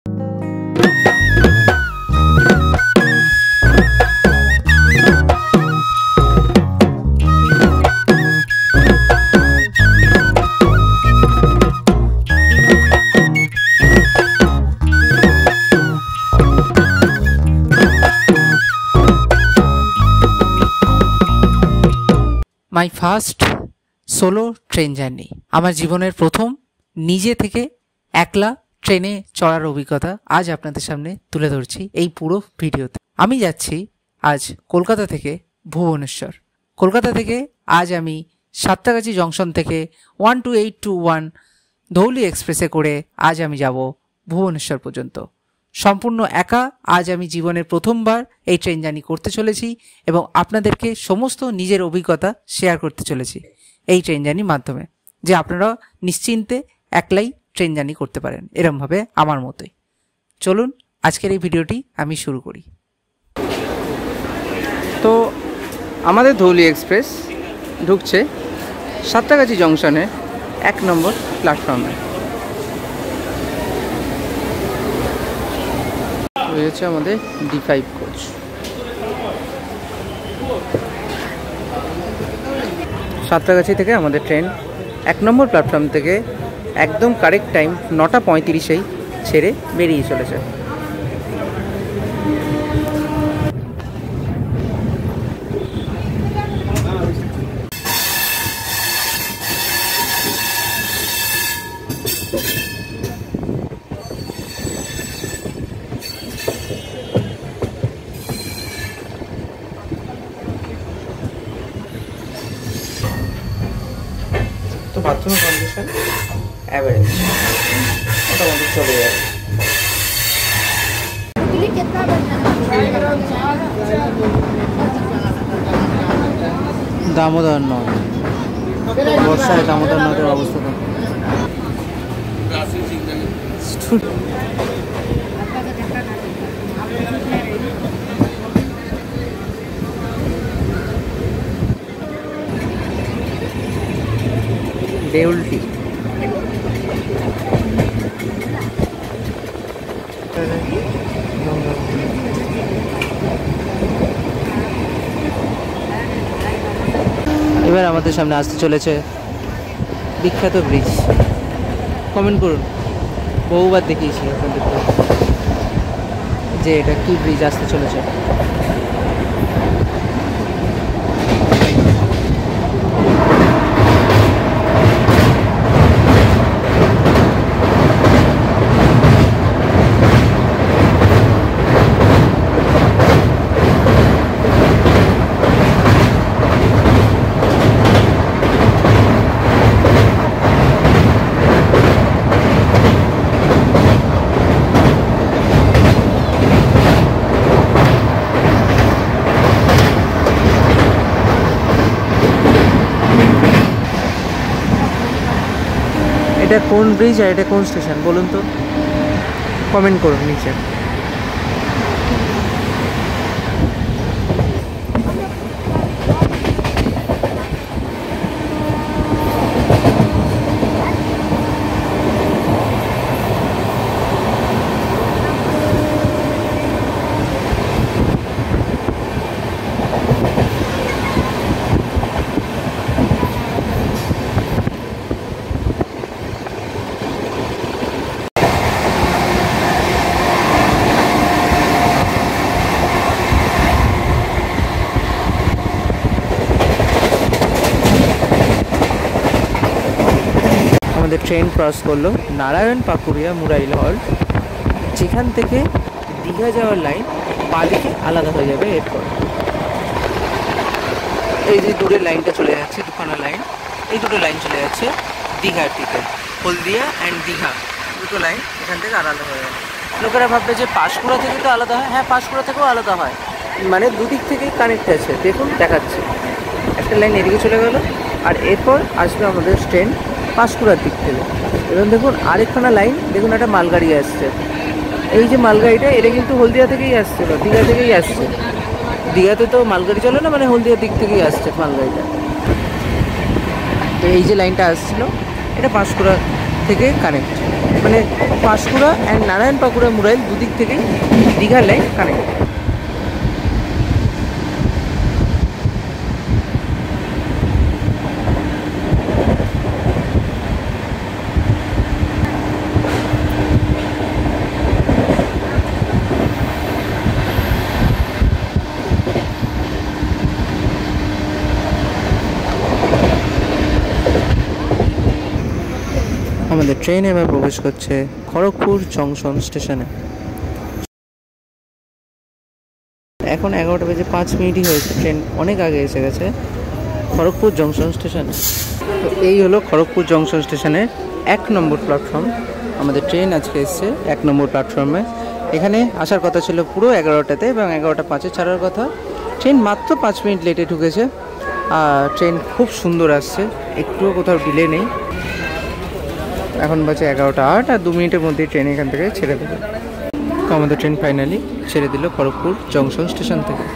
My first solo train journey, আমার জীবনের প্রথম নিজে থেকে একলা ট্রেনে চড়ার অভিজ্ঞতা আজ আপনাদের সামনে তুলে ধরছি এই পুরো ভিডিওতে। আমি যাচ্ছি আজ কলকাতা থেকে ভুবনেশ্বর। কলকাতা থেকে আজ আমি সাঁতরাগাছি জংশন থেকে 12821 ধৌলি এক্সপ্রেসে করে আজ আমি যাব ভুবনেশ্বর পর্যন্ত। সম্পূর্ণ একা আজ আমি জীবনের প্রথমবার এই ট্রেন জার্নি করতে চলেছি এবং আপনাদেরকে সমস্ত নিজের অভিজ্ঞতা শেয়ার করতে চলেছি এই ট্রেন জার্নির মাধ্যমে, যে আপনারা নিশ্চিন্তে একলাই ট্রেন জার্নি করতে পারেন এরমভাবে আমার মতোই। চলুন আজকের এই ভিডিওটি আমি শুরু করি। তো আমাদের ধৌলি এক্সপ্রেস ঢুকছে সাঁতরাগাছি জংশনে 1 নম্বর প্ল্যাটফর্মে। রয়েছে আমাদের D5 কোচ। সাঁতরাগাছি থেকে আমাদের ট্রেন 1 নম্বর প্ল্যাটফর্ম থেকে একদম কারেক্ট টাইম 9:35-এই ছেড়ে বেরিয়ে চলেছে। তো বাথরুমের কন্ডিশন অ্যাভারেজ, মোটামুটি চলে যাবে। দামোদর নদ, বর্ষায় দামোদর নদের অবস্থা দেউলটি। এবার আমাদের সামনে আসতে চলেছে বিখ্যাত ব্রিজ। কমেন্ট করুন, বহুবার দেখিয়েছি আপনাদেরকে যে এটা কি ব্রিজ আসতে চলেছে। এটা কোন ব্রিজ আর এটা কোন স্টেশন বলুন তো, কমেন্ট করুন নিচে। আমাদের ট্রেন ক্রস করলো নারায়ণ পাকুড়িয়া মুরাইল হল্ট, যেখান থেকে দীঘা যাওয়ার লাইন বাঁদিকে আলাদা হয়ে যাবে। এরপর এই যে দূরের লাইনটা চলে যাচ্ছে, দুখানা লাইন, এই দুটো লাইন চলে যাচ্ছে দীঘার দিকে। হলদিয়া অ্যান্ড দীঘা দুটো লাইন এখান থেকে আলাদা হয়ে যাবে। লোকেরা ভাববে যে পাঁশকুড়া থেকে তো আলাদা হয়। হ্যাঁ, পাঁশকুড়া থেকেও আলাদা হয়, মানে দুদিক থেকেই কানেক্ট আছে। দেখুন দেখাচ্ছে, একটা লাইন এদিকে চলে গেল আর এরপর আসবে আমাদের ট্রেন পাঁশকুড়ার দিক থেকে। এবং দেখুন আরেকখানা লাইন, দেখুন একটা মালগাড়ি আসছে। এই যে মালগাড়িটা, এটা কিন্তু হলদিয়া থেকেই আসছে, দীঘা থেকেই আসছে। দীঘাতে তো মালগাড়ি চলে না, মানে হলদিয়ার দিক থেকেই আসছে মালগাড়িটা। তো এই যে লাইনটা আসছিল, এটা পাঁশকুড়া থেকে কানেক্ট, মানে পাঁশকুড়া অ্যান্ড নারায়ণ পাকুড়া মুরাইল দুদিক থেকেই দীঘার লাইন কানেক্ট। আমাদের ট্রেন এবার প্রবেশ করছে খড়গপুর জংশন স্টেশনে। এখন 11:05 হয়েছে, ট্রেন অনেক আগে এসে গেছে খড়গপুর জংশন স্টেশনে। তো এই হলো খড়গপুর জংশন স্টেশনের 1 নম্বর প্ল্যাটফর্ম। আমাদের ট্রেন আজকে এসছে 1 নম্বর প্ল্যাটফর্মে। এখানে আসার কথা ছিল পুরো 11টাতে এবং 11:05 ছাড়ার কথা। ট্রেন মাত্র 5 মিনিট লেটে ঢুকেছে। আর ট্রেন খুব সুন্দর আসছে, একটুও কোথাও ডিলে নেই। এখন বাজে 11:08 আর 2 মিনিটের মধ্যেই ট্রেন এখান থেকে ছেড়ে দেবে। তো আমাদের ট্রেন ফাইনালি ছেড়ে দিল খড়গপুর জংশন স্টেশন থেকে।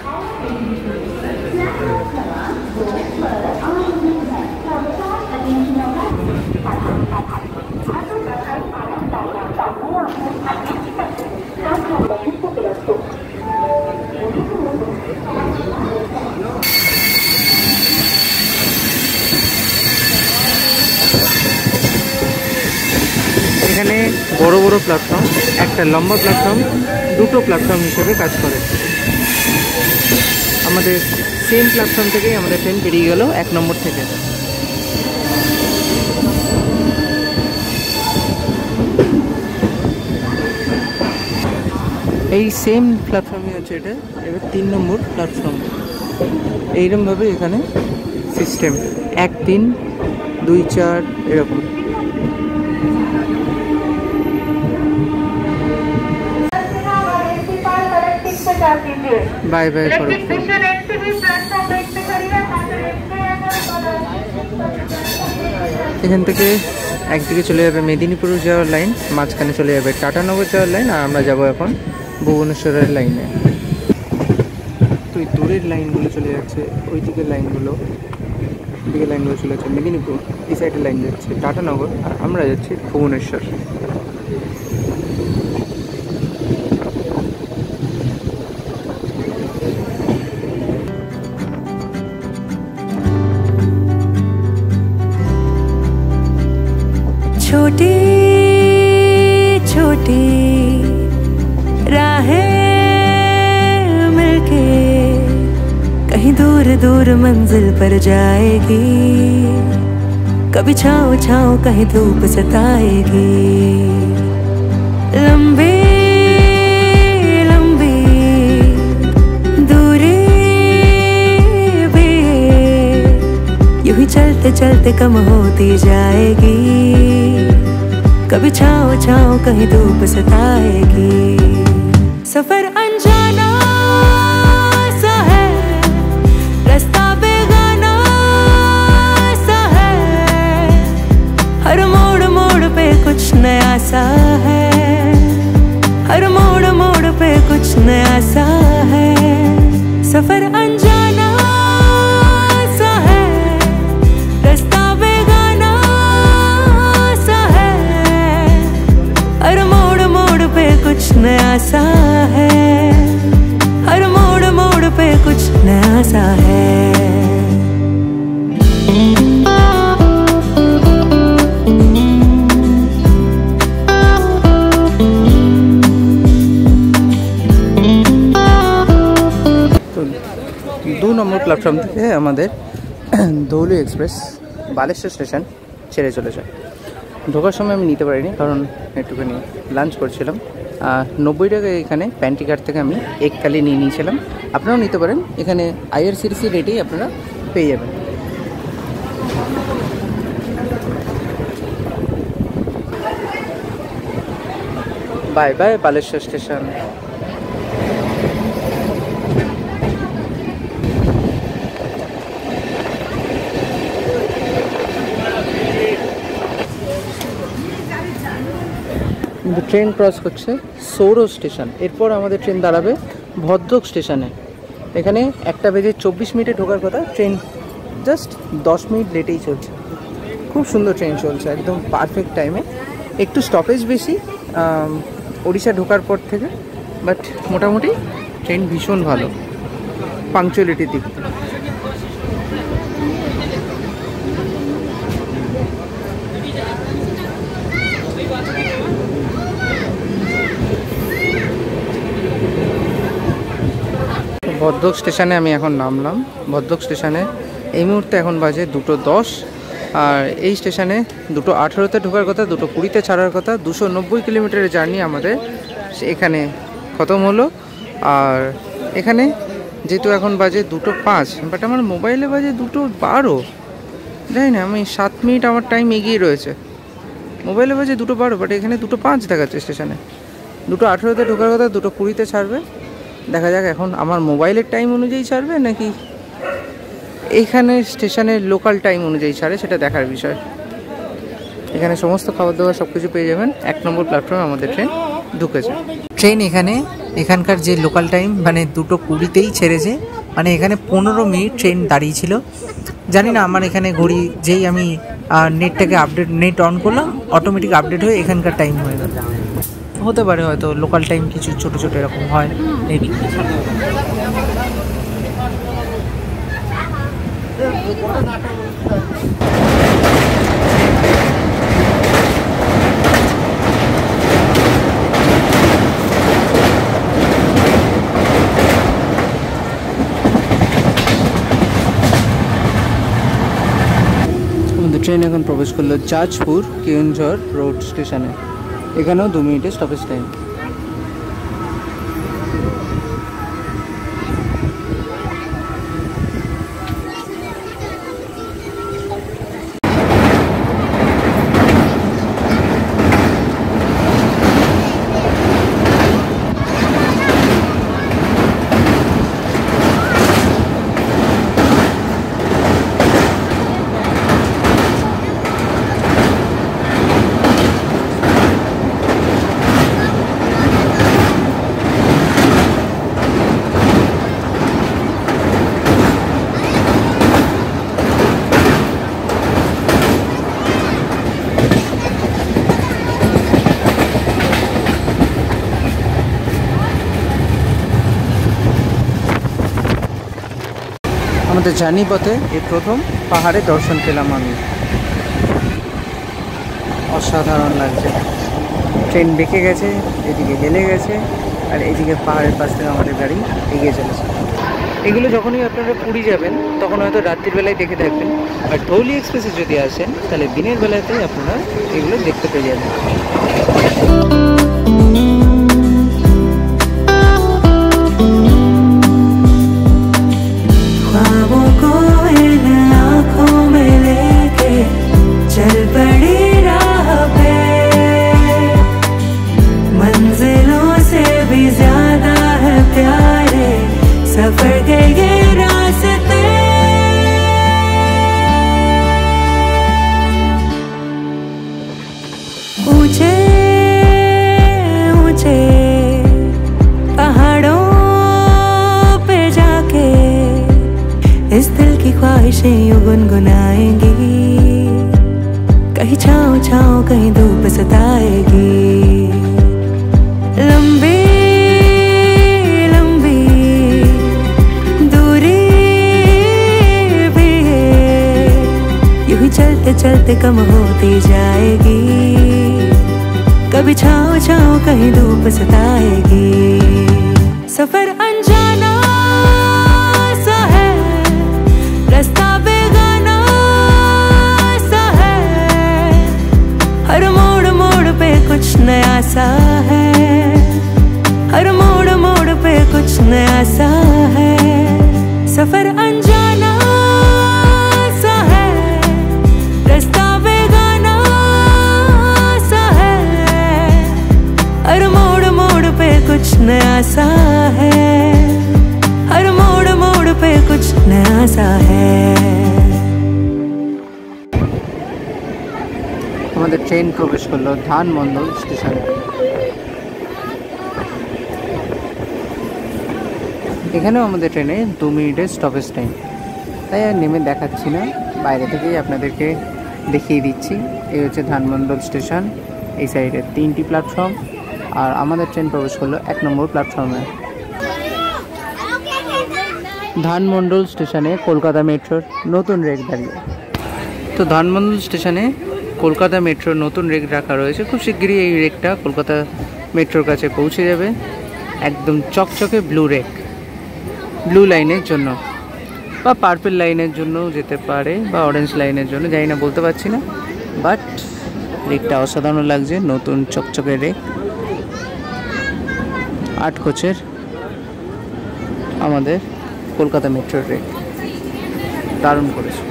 এখানে বড় বড় প্ল্যাটফর্ম, একটা লম্বা প্ল্যাটফর্ম, দুটো প্ল্যাটফর্ম হিসেবে কাজ করে। আমাদের সেম প্ল্যাটফর্ম থেকেই আমাদের ট্রেন বেরিয়ে গেল 1 নম্বর থেকে। এই সেম প্ল্যাটফর্মই হচ্ছে এটা, এবার 3 নম্বর প্ল্যাটফর্ম। এইরকমভাবে এখানে সিস্টেম 1, 3, 2, 4 এরকম। बाय बाय এখান থেকে একদিকে চলে যাবে মেদিনীপুর যাওয়ার লাইন, মাঝখানে চলে যাবে টাটানগর যাওয়ার লাইন, আর আমরা যাব এখন ভুবনেশ্বরের লাইনে। তো এই দূরের লাইনগুলো চলে যাচ্ছে, ওই দিকের লাইনগুলো চলে যাচ্ছে মেদিনীপুর, এই সাইডের লাইন যাচ্ছে টাটানগর, আর আমরা যাচ্ছি ভুবনেশ্বর। छोटी छोटी राहें मिलके कहीं दूर दूर मंजिल पर जाएगी, कभी छाँव छाँव कहीं धूप सताएगी। लंबी लंबी दूरी भी यूं ही चलते चलते कम होती जाएगी, कभी छाँव छाँव कहीं धूप सताएगी। सफर अनजाना सा है, रास्ता बेगाना सा है, हर मोड़ मोड़ पे कुछ नया सा है, हर मोड़ मोड़ पे कुछ नया सा है। सफर अनजाना सा है, रास्ता बेगाना सा है, हर मोड़ मोड़ पे कुछ नया सा है, हर मोड़ मोड़ पे कुछ नया सा है। दो नम्बर प्लैटफर्म থেকে আমাদের ধৌলি এক্সপ্রেস বালেশ্বর স্টেশন ছেড়ে চলে যায়। ঢোকার সময় আমি নিতে পারিনি, কারণ একটুখানি লাঞ্চ করছিলাম। 90 টাকায় এখানে প্যান্টিঘাট থেকে আমি এক কালি নিয়ে নিয়েছিলাম। আপনারাও নিতে পারেন, এখানে আইআরসিটিসি রেটেই আপনারা পেয়ে যাবেন। Bye bye Baleshwar station. Train cross করছে সৌর স্টেশন, এরপর আমাদের ট্রেন দাঁড়াবে ভদ্রক স্টেশনে। এখানে 1টা বেজে 24 মিনিটে ঢোকার কথা, ট্রেন জাস্ট 10 মিনিট লেটেই চলছে। খুব সুন্দর ট্রেন চলছে, একদম পারফেক্ট টাইমে। একটু স্টপেজ বেশি ওড়িশা ঢোকার পর থেকে, বাট মোটামুটি ট্রেন ভীষণ ভালো পাংচুয়ালিটির দিক থেকে। ভদ্রক স্টেশনে আমি এখন নামলাম। ভদ্রক স্টেশনে এই মুহূর্তে এখন বাজে 2:10, আর এই স্টেশনে 2:18-তে ঢোকার কথা, 2:20-তে ছাড়ার কথা। 290 কিলোমিটারের জার্নি আমাদের এখানে খতম হলো। আর এখানে যেহেতু এখন বাজে 2:05, বাট আমার মোবাইলে বাজে 2:12, জানি না, আমি 7 মিনিট আমার টাইম এগিয়ে রয়েছে। মোবাইলে বাজে 2:12, বাট এখানে 2:05 দেখাচ্ছে স্টেশনে। 2:18-তে ঢোকার কথা, 2:20-তে ছাড়বে। দেখা যাক এখন আমার মোবাইলের টাইম অনুযায়ী ছাড়বে নাকি এইখানে স্টেশনের লোকাল টাইম অনুযায়ী ছাড়ে, সেটা দেখার বিষয়। এখানে সমস্ত খাবার দাবার সব কিছু পেয়ে যাবেন। 1 নম্বর প্ল্যাটফর্মে আমাদের ট্রেন ঢুকেছে। ট্রেন এখানকার যে লোকাল টাইম মানে 2:20-তেই ছেড়েছে, মানে এখানে 15 মিনিট ট্রেন দাঁড়িয়েছিল। জানি না, আমার এখানে ঘড়ি যেই আমি নেট অন করলাম, অটোমেটিক আপডেট হয়ে এখানকার টাইম হয়ে গেল। হতে পারে হয়তো লোকাল টাইম কিছু ছোটো ছোটো এরকম হয় মেবি। আমাদের ট্রেন এখন প্রবেশ করলো জাজপুর কেওনঝড় রোড স্টেশনে। এখানেও 2 মিনিটের স্টপেজ টাইম। আমাদের জার্নি পথে এই প্রথম পাহাড়ে দর্শন পেলাম আমি। অসাধারণ লাগছে। ট্রেন বেঁকে গেছে, এদিকে হেলে গেছে, আর এদিকে পাহাড়ের পাশ থেকে আমাদের গাড়ি এগিয়ে চলেছে। এগুলো যখনই আপনারা পুরী যাবেন তখন হয়তো রাত্রির বেলায় দেখে থাকবেন, আর ধৌলি এক্সপ্রেসে যদি আসেন তাহলে দিনের বেলাতেই আপনারা এগুলো দেখতে পেয়ে যাবেন। चल पड़ी राह पे, मंजिलों से भी ज्यादा है प्यारे सफर के ये रास्ते। ऊंचे ऊंचे पहाड़ों पे जाके इस दिल की ख्वाहिशें यूं गुनगुनाएंगी। कहीं छाँव छाँव कहीं धूप सताएगी। लंबी लंबी दूरी भी है, यूं ही चलते चलते कम होती जाएगी। कभी छाँव छाँव कहीं धूप सताएगी। सफर अनजाना सा है, रास्ता बेगाना सा है, हर मोड़ मोड़ पे कुछ नया सा है, हर मोड़ मोड़ पे कुछ नया सा है। सफर अनजाना सा है, रास्ता बेगाना सा है, हर मोड़ मोड़ पे कुछ नया सा है, हर मोड़ मोड़ पे कुछ नया सा है। আমাদের ট্রেন প্রবেশ করলো ধানমন্ডল স্টেশনে। এখানেও আমাদের ট্রেনে 2 মিনিটের স্টপেজ টাইম, তাই আর নেমে দেখাচ্ছি না, বাইরে থেকেই আপনাদেরকে দেখিয়ে দিচ্ছি। এই হচ্ছে ধানমন্ডল স্টেশন, এই সাইডে 3টি প্ল্যাটফর্ম, আর আমাদের ট্রেন প্রবেশ করলো 1 নম্বর প্ল্যাটফর্মে। ধানমন্ডল স্টেশনে কলকাতা মেট্রোর নতুন রেক দাঁড়িয়ে। তো ধানমন্ডল স্টেশনে কলকাতা মেট্রোর নতুন রেক রাখা রয়েছে। খুব শিগগিরই এই রেকটা কলকাতা মেট্রোর কাছে পৌঁছে যাবে। একদম চকচকে ব্লু রেক, ব্লু লাইনের জন্য বা পার্পল লাইনের জন্য যেতে পারে, বা অরেঞ্জ লাইনের জন্য, জানি না, বলতে পারছি না। বাট রেকটা অসাধারণ লাগছে, নতুন চকচকে রেক, 8 কোচের আমাদের কলকাতা মেট্রোর রেক, দারুণ করেছে।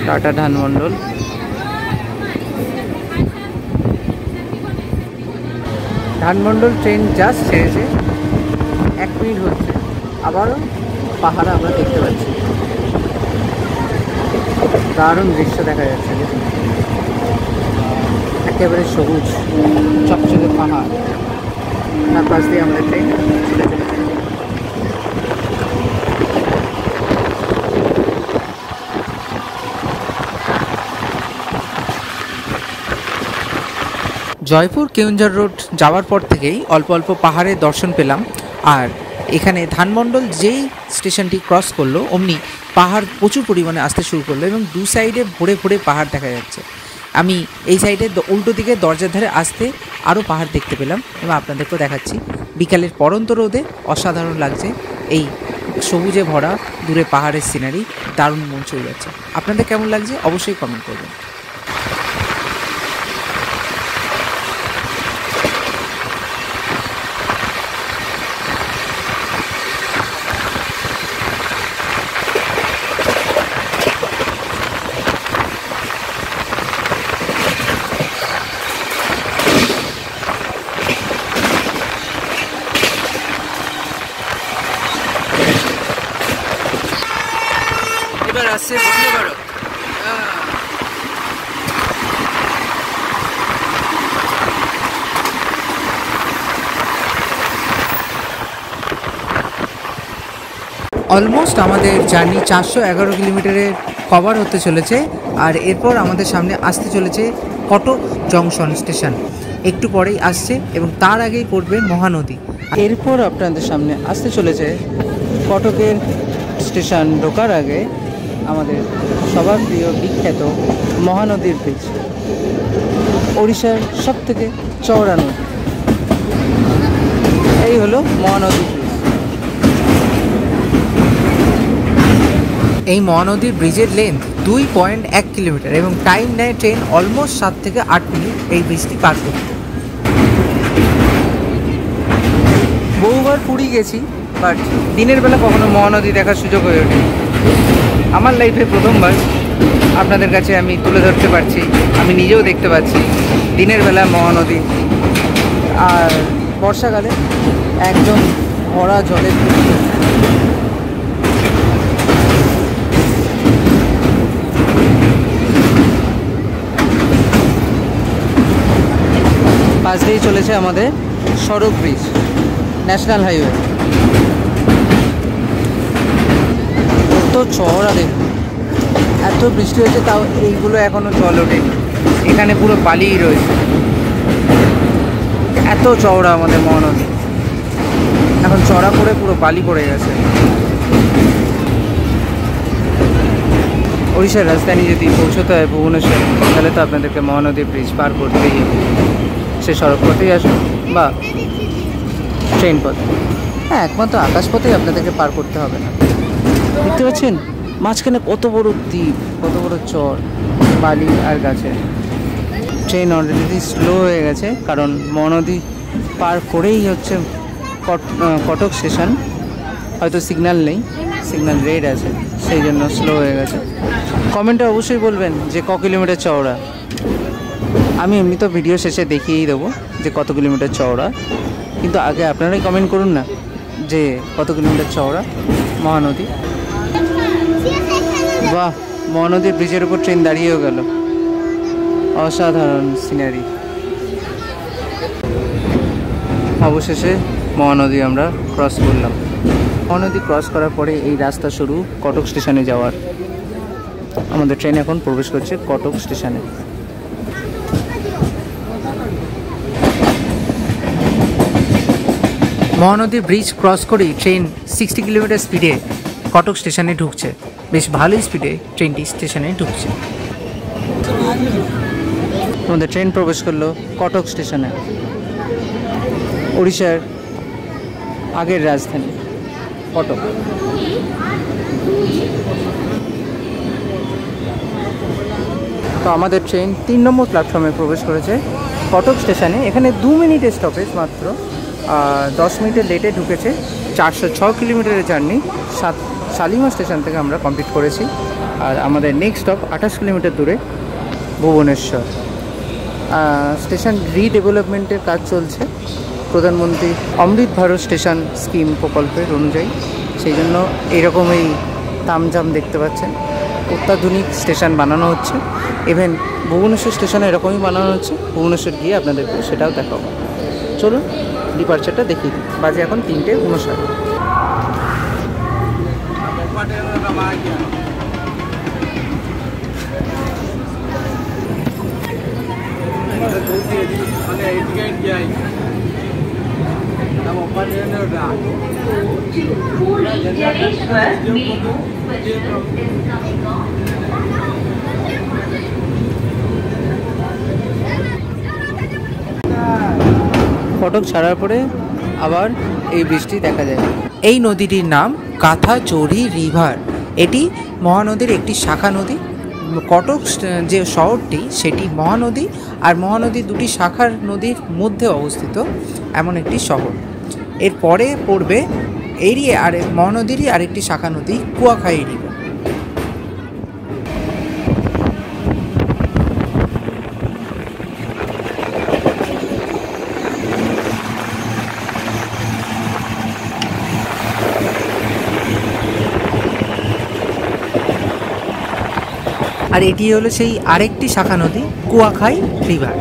টাটা ধানমন্ডল। ধানমন্ডল ট্রেন জাস্ট ছেড়েছে, 1 মিনিট হচ্ছে, আবারও পাহাড় আমরা দেখতে পাচ্ছি। দারুণ দৃশ্য দেখা যাচ্ছে, দেখুন, একেবারে সবুজ চকচকে পাহাড়, তার পাশ দিয়ে আমাদের ট্রেন ছুটে চলেছে। জয়পুর কেওনঝর রোড যাওয়ার পর থেকেই অল্প অল্প পাহাড়ের দর্শন পেলাম। আর এখানে ধানমন্ডল যেই স্টেশনটি ক্রস করলো অমনি পাহাড় প্রচুর পরিমাণে আসতে শুরু করলো, এবং 2 সাইডে ভরে ভরে পাহাড় দেখা যাচ্ছে। আমি এই সাইডে উল্টো দিকে দরজার ধারে আসতে আরও পাহাড় দেখতে পেলাম, এবং আপনাদেরকেও দেখাচ্ছি। বিকালের পরন্ত রোদে অসাধারণ লাগছে এই সবুজে ভরা দূরে পাহাড়ের সিনারি, দারুণ মন ছুঁয়ে যাচ্ছে। আপনাদের কেমন লাগছে অবশ্যই কমেন্ট করবেন। এবার আসছে বন্দে ভারত। অলমোস্ট আমাদের জার্নি 411 কিলোমিটারের কভার হতে চলেছে, আর এরপর আমাদের সামনে আসতে চলেছে কটক জংশন স্টেশন। একটু পরেই আসছে, এবং তার আগেই পড়বে মহানদী। এরপর আপনাদের সামনে আসতে চলেছে কটকের স্টেশন ঢোকার আগে আমাদের সবার প্রিয় বিখ্যাত মহানদীর ব্রিজ, ওড়িশার সবথেকে চওড়া নদী। এই হলো মহানদী ব্রিজ। এই মহানদীর ব্রিজের লেন্থ 2.1 কিলোমিটার, এবং টাইম নেয় ট্রেন অলমোস্ট 7 থেকে 8 মিনিট এই ব্রিজটি পার করতে। বহুবার পুরী গেছি, বাট দিনের বেলা কখনো মহানদী দেখার সুযোগ হয়ে ওঠে। আমার লাইফে প্রথমবার আপনাদের কাছে আমি তুলে ধরতে পারছি, আমি নিজেও দেখতে পাচ্ছি দিনের বেলা মহানদী। আর বর্ষাকালে একদম ভরা জলে পাশ দিয়েই চলেছে আমাদের সড়ক ব্রিজ, ন্যাশনাল হাইওয়ে। কত চওড়া দেখুন, এত বৃষ্টি হয়েছে তাও এইগুলো এখনও জল ওঠেনি, এখানে পুরো বালিই রয়েছে। এত চওড়া আমাদের মহানদী, এখন চড়া করে পুরো বালি পড়ে গেছে। ওড়িশার রাজধানী যদি পৌঁছতে হয় ভুবনেশ্বর, তাহলে তো আপনাদেরকে মহানদী ব্রিজ পার করতেই হবে। সে সড়ক পথেই আসুন বা ট্রেন পথে, হ্যাঁ, একমাত্র আকাশপথেই আপনাদেরকে পার করতে হবে না। দেখতে পাচ্ছেন মাঝখানে কত বড় দ্বীপ, কত বড় চর, বালি আর গাছে। ট্রেন অলরেডি স্লো হয়ে গেছে, কারণ মহানদী পার করেই হচ্ছে কটক স্টেশন। হয়তো সিগন্যাল নেই, সিগন্যাল রেড আছে, সেই জন্য স্লো হয়ে গেছে। কমেন্টে অবশ্যই বলবেন যে ক কিলোমিটার চওড়া। আমি এমনি তো ভিডিও শেষে দেখিয়েই দেবো যে কত কিলোমিটার চওড়া, কিন্তু আগে আপনারাই কমেন্ট করুন না যে কত কিলোমিটার চওড়া মহানদী। বাহ, মহানদীর ব্রিজের উপর ট্রেন দাঁড়িয়েও গেল, অসাধারণ সিনারি। অবশেষে মহানদী আমরা ক্রস করলাম। মহানদী ক্রস করার পরে এই রাস্তা শুরু কটক স্টেশনে যাওয়ার। আমাদের ট্রেন এখন প্রবেশ করছে কটক স্টেশনে। মহানদী ব্রিজ ক্রস করেই ট্রেন 60 কিলোমিটার স্পিডে কটক স্টেশনে ঢুকছে। বেশ ভালোই স্পিডে ট্রেনটি স্টেশনে ঢুকছে। আমাদের ট্রেন প্রবেশ করলো কটক স্টেশনে, উড়িষ্যার আগের রাজধানী কটক। তো আমাদের ট্রেন 3 নম্বর প্ল্যাটফর্মে প্রবেশ করেছে কটক স্টেশনে। এখানে 2 মিনিটের স্টপেজ মাত্র, 10 মিনিটের লেটে ঢুকেছে। 406 কিলোমিটারের জার্নি শালিমার স্টেশন থেকে আমরা কমপ্লিট করেছি। আর আমাদের নেক্সট স্টপ 28 কিলোমিটার দূরে ভুবনেশ্বর। স্টেশন রিডেভেলপমেন্টের কাজ চলছে প্রধানমন্ত্রী অমৃত ভারত স্টেশন স্কিম প্রকল্পের অনুযায়ী। সেই জন্য এইরকম এই তামজাম দেখতে পাচ্ছেন। অত্যাধুনিক স্টেশন বানানো হচ্ছে। ইভেন ভুবনেশ্বর স্টেশনে এরকমই বানানো হচ্ছে। ভুবনেশ্বর গিয়ে আপনাদেরকে সেটাও দেখাবো। চলুন ডিপার্চারটা দেখিয়ে দিই। বাজে এখন 3:59। কটক ছাড়ার পরে আবার এই বৃষ্টি দেখা যায়। এই নদীটির নাম কাঁথাচৌরি রিভার। এটি মহানদীর একটি শাখা নদী। কটক যে শহরটি সেটি মহানদী আর মহানদীর দুটি শাখার নদীর মধ্যে অবস্থিত এমন একটি শহর। এরপরে পড়বে এরই আর মহানদীরই আরেকটি শাখা নদী কুয়াখাই রিভার। আর এটি হলো সেই আরেকটি শাখা নদী কুয়াখাই রিভার।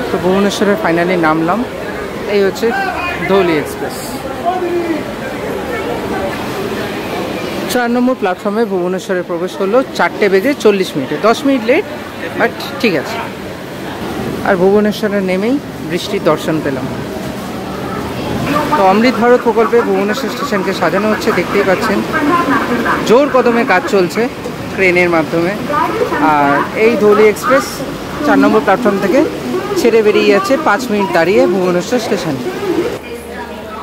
তো ভুবনেশ্বরে ফাইনালি নামলাম। এই হচ্ছে ধৌলি এক্সপ্রেস। 4 নম্বর প্ল্যাটফর্মে ভুবনেশ্বরে প্রবেশ করলো 4:40 10 মিনিট লেট, বাট ঠিক আছে। আর ভুবনেশ্বরে নেমেই বৃষ্টির দর্শন পেলাম। তো অমৃত ভারত প্রকল্পে ভুবনেশ্বর স্টেশনকে সাজানো হচ্ছে, দেখতেই পাচ্ছেন। জোর কদমে কাজ চলছে ক্রেনের মাধ্যমে। আর এই ধৌলি এক্সপ্রেস 4 নম্বর প্ল্যাটফর্ম থেকে ছেড়ে বেরিয়ে যাচ্ছে 5 মিনিট দাঁড়িয়ে ভুবনেশ্বর স্টেশনে।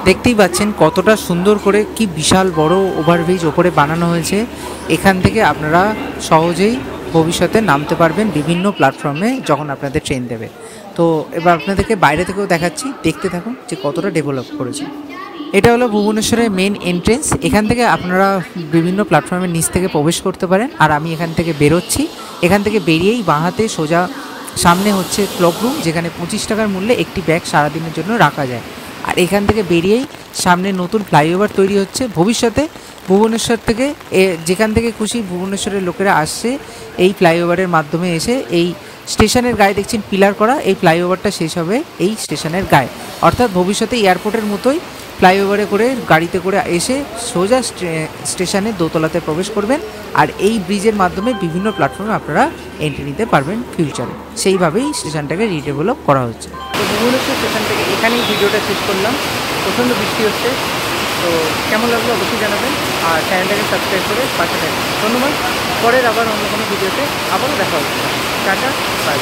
দেখতেই পাচ্ছেন কতটা সুন্দর করে, কি বিশাল বড় ওভারব্রিজ ওপরে বানানো হয়েছে। এখান থেকে আপনারা সহজেই ভবিষ্যতে নামতে পারবেন বিভিন্ন প্ল্যাটফর্মে যখন আপনাদের ট্রেন দেবে। তো এবার আপনাদেরকে বাইরে থেকেও দেখাচ্ছি, দেখতে থাকুন যে কতটা ডেভেলপ করেছে। এটা হলো ভুবনেশ্বরের মেন এন্ট্রেন্স। এখান থেকে আপনারা বিভিন্ন প্ল্যাটফর্মের নিচ থেকে প্রবেশ করতে পারেন। আর আমি এখান থেকে বেরোচ্ছি। এখান থেকে বেরিয়েই বাঁ হাতে সোজা সামনে হচ্ছে ক্লক রুম, যেখানে 25 টাকার মূল্যে একটি ব্যাগ সারাদিনের জন্য রাখা যায়। আর এখান থেকে বেরিয়েই সামনে নতুন ফ্লাইওভার তৈরি হচ্ছে। ভবিষ্যতে ভুবনেশ্বর থেকে যেখান থেকে খুশি ভুবনেশ্বরের লোকেরা আসছে এই ফ্লাইওভারের মাধ্যমে এসে এই স্টেশনের গায়ে দেখছেন পিলার করা, এই ফ্লাইওভারটা শেষ হবে এই স্টেশনের গায়ে। অর্থাৎ ভবিষ্যতে এয়ারপোর্টের মতোই ফ্লাইওভারে করে গাড়িতে করে এসে সোজা স্টেশনে দোতলাতে প্রবেশ করবেন। আর এই ব্রিজের মাধ্যমে বিভিন্ন প্ল্যাটফর্মে আপনারা এন্ট্রি নিতে পারবেন ফিউচারে। সেইভাবেই স্টেশনটাকে রিডেভেলপ করা হচ্ছে। তো ভুবনেশ্বর স্টেশন থেকে এখানেই ভিডিওটা শেষ করলাম। প্রচণ্ড বৃষ্টি হচ্ছে, তো কেমন লাগলো অবশ্যই জানাবেন। আর চ্যানেলটাকে সাবস্ক্রাইব করে পাশে থাকবেন। ধন্যবাদ। পরের আবার অন্য কোনো ভিডিওতে আবারও দেখা হচ্ছে। Tata, by.